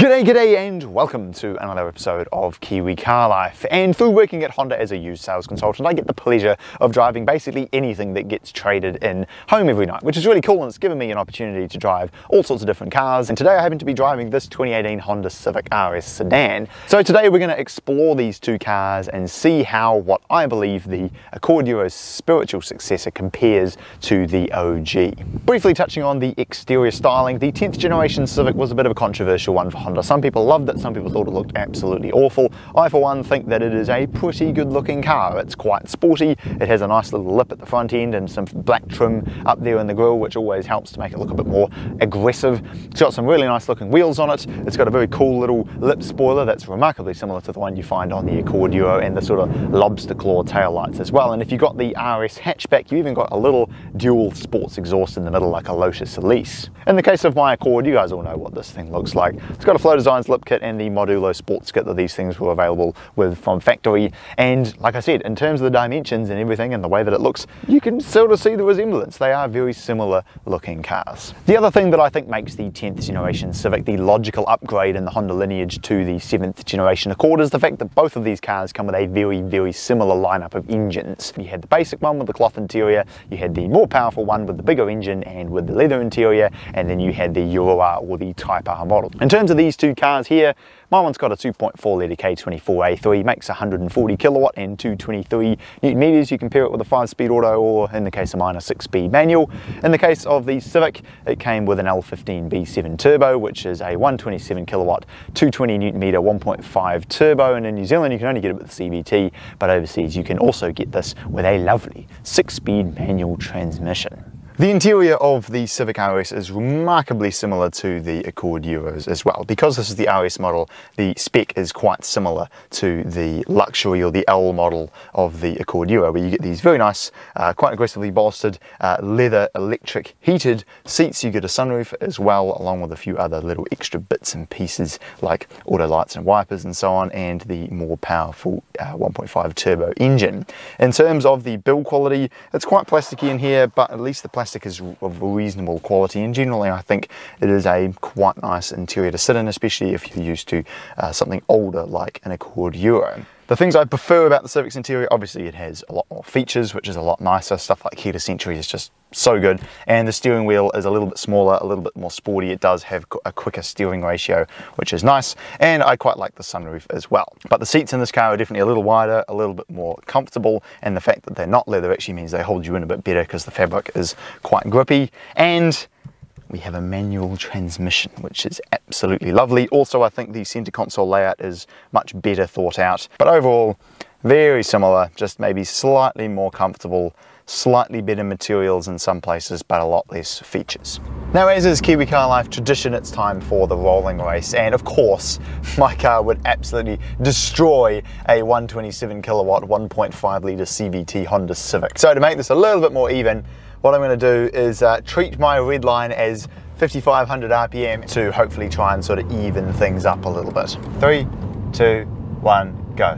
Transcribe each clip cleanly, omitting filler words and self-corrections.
G'day and welcome to another episode of Kiwi Car Life. And through working at Honda as a used sales consultant, I get the pleasure of driving basically anything that gets traded in home every night, which is really cool, and it's given me an opportunity to drive all sorts of different cars. And today I happen to be driving this 2018 Honda Civic RS Sedan. So today we're going to explore these two cars and see how what I believe the Accord Euro's spiritual successor compares to the OG. Briefly touching on the exterior styling, the 10th generation Civic was a bit of a controversial one for Honda. Some people loved it, some people thought it looked absolutely awful. I for one think that it is a pretty good looking car. It's quite sporty, it has a nice little lip at the front end and some black trim up there in the grille, which always helps to make it look a bit more aggressive. It's got some really nice looking wheels on it. It's got a very cool little lip spoiler that's remarkably similar to the one you find on the Accord Euro, and the sort of lobster claw tail lights as well. And if you've got the RS hatchback, you even got a little dual sports exhaust in the middle like a Lotus Elise. In the case of my Accord, you guys all know what this thing looks like. It's got a Flow Designs lip kit and the Modulo sports kit that these things were available with from factory. And like I said, in terms of the dimensions and everything and the way that it looks, you can sort of see the resemblance. They are very similar looking cars. The other thing that I think makes the 10th generation Civic the logical upgrade in the Honda lineage to the 7th generation Accord is the fact that both of these cars come with a very similar lineup of engines. You had the basic one with the cloth interior, you had the more powerful one with the bigger engine and with the leather interior, and then you had the Euro R or the Type R model. In terms of these two cars here, my one's got a 2.4 litre K24A3, makes 140 kilowatt and 223 Newton meters. You can pair it with a 5-speed auto, or in the case of mine, a 6-speed manual. In the case of the Civic, it came with an L15 B7 turbo, which is a 127 kilowatt, 220 Newton meter, 1.5 turbo. And in New Zealand, you can only get it with the CVT, but overseas, you can also get this with a lovely 6-speed manual transmission. The interior of the Civic RS is remarkably similar to the Accord Euros as well. Because this is the RS model, the spec is quite similar to the luxury or the L model of the Accord Euro, where you get these very nice, quite aggressively bolstered, leather electric heated seats. You get a sunroof as well, along with a few other little extra bits and pieces like auto lights and wipers and so on, and the more powerful 1.5 turbo engine. In terms of the build quality, it's quite plasticky in here, but at least the plastic is of reasonable quality, and generally I think it is a quite nice interior to sit in, especially if you're used to something older like an Accord Euro. The things I prefer about the Civic's interior, obviously it has a lot more features, which is a lot nicer. Stuff like heated Century is just so good, and the steering wheel is a little bit smaller, a little bit more sporty. It does have a quicker steering ratio, which is nice, and I quite like the sunroof as well. But the seats in this car are definitely a little wider, a little bit more comfortable, and the fact that they're not leather actually means they hold you in a bit better because the fabric is quite grippy. And we have a manual transmission, which is absolutely lovely. Also, I think the center console layout is much better thought out, but overall very similar, just maybe slightly more comfortable, slightly better materials in some places, but a lot less features. Now, as is Kiwi Car Life tradition, it's time for the rolling race, and of course my car would absolutely destroy a 127 kilowatt 1.5 litre CVT Honda Civic. So to make this a little bit more even, what I'm going to do is treat my red line as 5,500 RPM to hopefully try and sort of even things up a little bit. 3, 2, 1, go.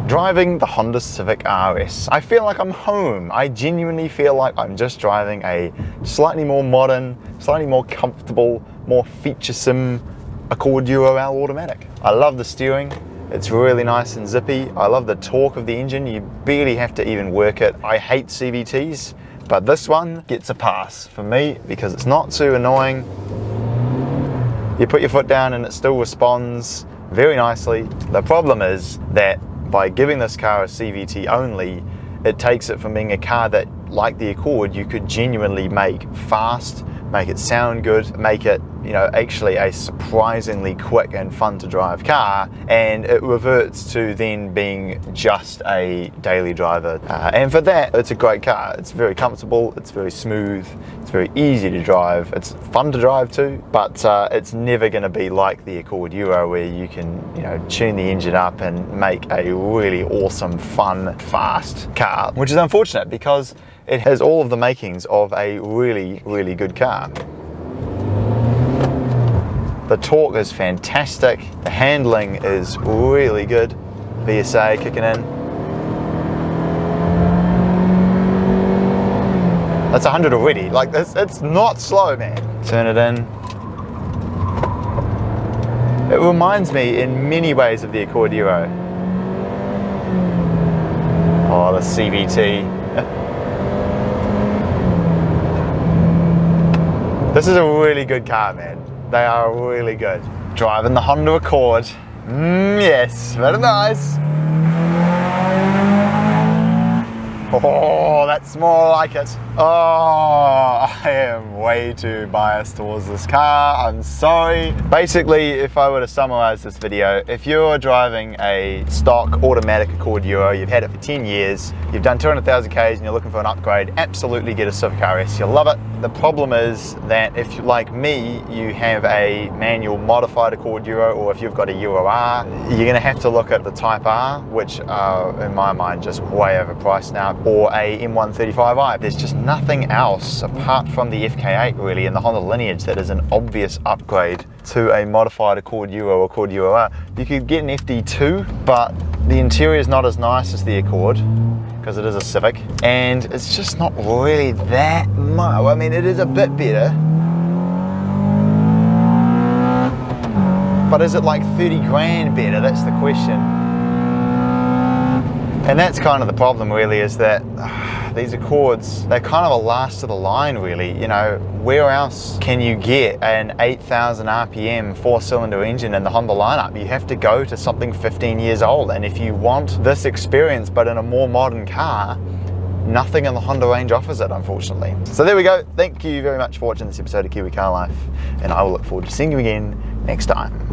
Driving the Honda Civic RS, I feel like I'm home. I genuinely feel like I'm just driving a slightly more modern, slightly more comfortable, more featuresome Accord Euro L automatic. I love the steering. It's really nice and zippy. I love the torque of the engine. You barely have to even work it. I hate CVTs, but this one gets a pass for me because it's not too annoying. You put your foot down and it still responds very nicely. The problem is that by giving this car a CVT only, it takes it from being a car that, like the Accord, you could genuinely make fast, make it sound good, make it, you know, actually a surprisingly quick and fun to drive car, and it reverts to then being just a daily driver. And for that, it's a great car. It's very comfortable, it's very smooth, it's very easy to drive, it's fun to drive too, but it's never going to be like the Accord Euro, where you can, you know, tune the engine up and make a really awesome, fun, fast car, which is unfortunate because it has all of the makings of a really good car. The torque is fantastic. The handling is really good. VSA kicking in. That's 100 already. Like this, it's not slow, man. Turn it in. It reminds me in many ways of the Accord Euro. Oh, the CVT. This is a really good car, man. They are really good. Driving the Honda Accord. Yes, very nice. Oh, that's more like it. Oh, I am way too biased towards this car. I'm sorry. Basically, if I were to summarize this video, if you're driving a stock automatic Accord Euro, you've had it for 10 years, you've done 200,000 Ks and you're looking for an upgrade, absolutely get a Civic RS. You'll love it. The problem is that if, like me, you have a manual modified Accord Euro, or if you've got a Euro R, you're gonna have to look at the Type R, which are, in my mind, just way overpriced now, or a M135i. There's just nothing else apart from the FK8 really in the Honda lineage that is an obvious upgrade to a modified Accord Euro or Accord Euro R. You could get an FD2, but the interior is not as nice as the Accord because it is a Civic, and it's just not really that much. I mean, it is a bit better, but is it like 30 grand better? That's the question. And that's kind of the problem really, is that these Accords, they're kind of a last of the line really. You know, where else can you get an 8,000 RPM 4-cylinder engine in the Honda lineup? You have to go to something 15 years old, and if you want this experience but in a more modern car, nothing in the Honda range offers it, unfortunately. So there we go. Thank you very much for watching this episode of Kiwi Car Life, and I will look forward to seeing you again next time.